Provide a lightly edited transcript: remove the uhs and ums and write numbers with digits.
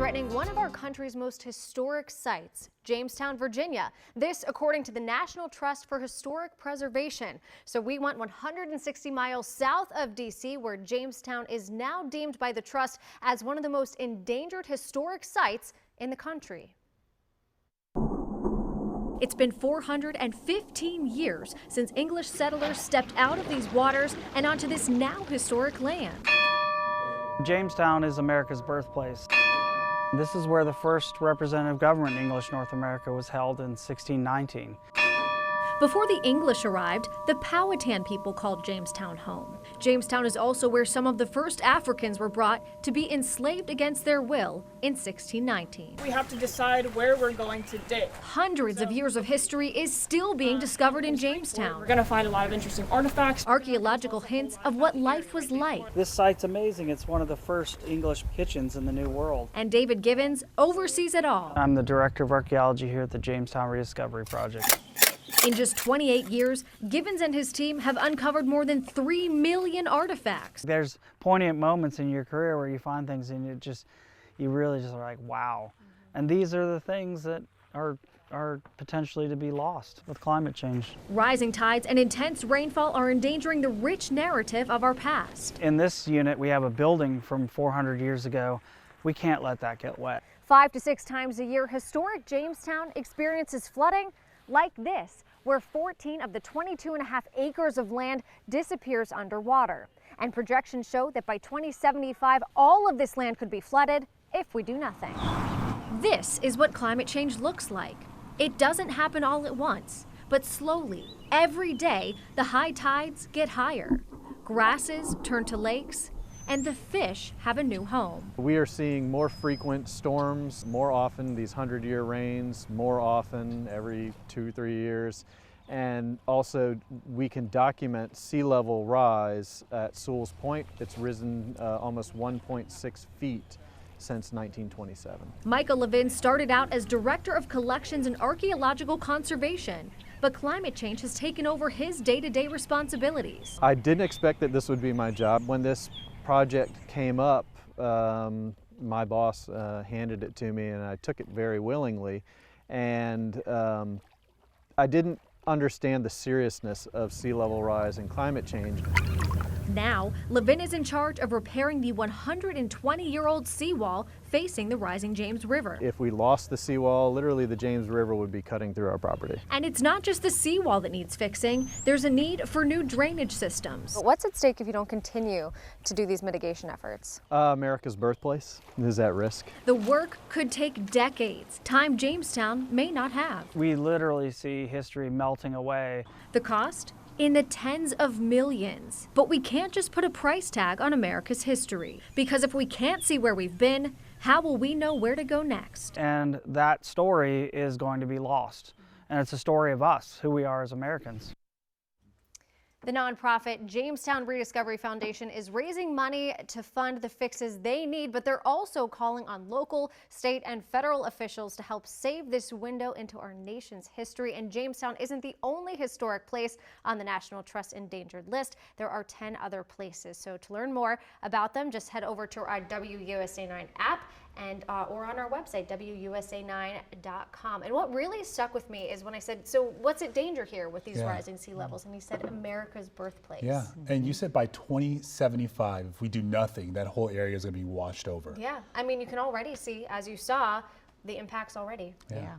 threatening one of our country's most historic sites, Jamestowne, Virginia. This, according to the National Trust for Historic Preservation. So we went 160 miles south of D.C., where Jamestowne is now deemed by the Trust as one of the most endangered historic sites in the country. It's been 415 years since English settlers stepped out of these waters and onto this now historic land. Jamestown is America's birthplace. This is where the first representative government in English North America was held in 1619. Before the English arrived, the Powhatan people called Jamestown home. Jamestown is also where some of the first Africans were brought to be enslaved against their will in 1619. We have to decide where we're going to dig. Hundreds of years of history is still being discovered in Jamestown. We're going to find a lot of interesting artifacts. Archaeological hints of what life was like. This site's amazing. It's one of the first English kitchens in the New World. And David Givens oversees it all. I'm the Director of Archaeology here at the Jamestown Rediscovery Project. In just 28 years, Givens and his team have uncovered more than 3 million artifacts. There's poignant moments in your career where you find things and you really just are like, wow. And these are the things that are potentially to be lost with climate change. Rising tides and intense rainfall are endangering the rich narrative of our past. In this unit, we have a building from 400 years ago. We can't let that get wet. 5 to 6 times a year, historic Jamestown experiences flooding like this, where 14 of the 22.5 acres of land disappears underwater. And projections show that by 2075, all of this land could be flooded if we do nothing. This is what climate change looks like. It doesn't happen all at once, but slowly, every day, the high tides get higher. Grasses turn to lakes, and the fish have a new home. We are seeing more frequent storms, more often these 100-year rains, more often every 2-3 years. And also we can document sea level rise at Sewell's Point. It's risen almost 1.6 feet since 1927. Michael Levin started out as Director of Collections and Archaeological Conservation, but climate change has taken over his day-to-day responsibilities. I didn't expect that this would be my job. When this project came up, my boss handed it to me and I took it very willingly. And I didn't understand the seriousness of sea level rise and climate change. Now, Levin is in charge of repairing the 120-year-old seawall facing the rising James River. If we lost the seawall, literally the James River would be cutting through our property. And it's not just the seawall that needs fixing. There's a need for new drainage systems. But what's at stake if you don't continue to do these mitigation efforts? America's birthplace is at risk. The work could take decades, time Jamestown may not have. We literally see history melting away. The cost? In the tens of millions. But we can't just put a price tag on America's history, because if we can't see where we've been, how will we know where to go next? And that story is going to be lost. And it's a story of us, who we are as Americans. The nonprofit Jamestowne Rediscovery Foundation is raising money to fund the fixes they need, but they're also calling on local, state, and federal officials to help save this window into our nation's history. And Jamestown isn't the only historic place on the National Trust endangered list. There are 10 other places. So to learn more about them, just head over to our WUSA9 app and or on our website, WUSA9.com. And what really stuck with me is when I said, so what's at danger here with these rising sea levels? And he said, America's birthplace. Yeah, and you said by 2075, if we do nothing, that whole area is going to be washed over. Yeah, I mean, you can already see, as you saw, the impacts already. Yeah.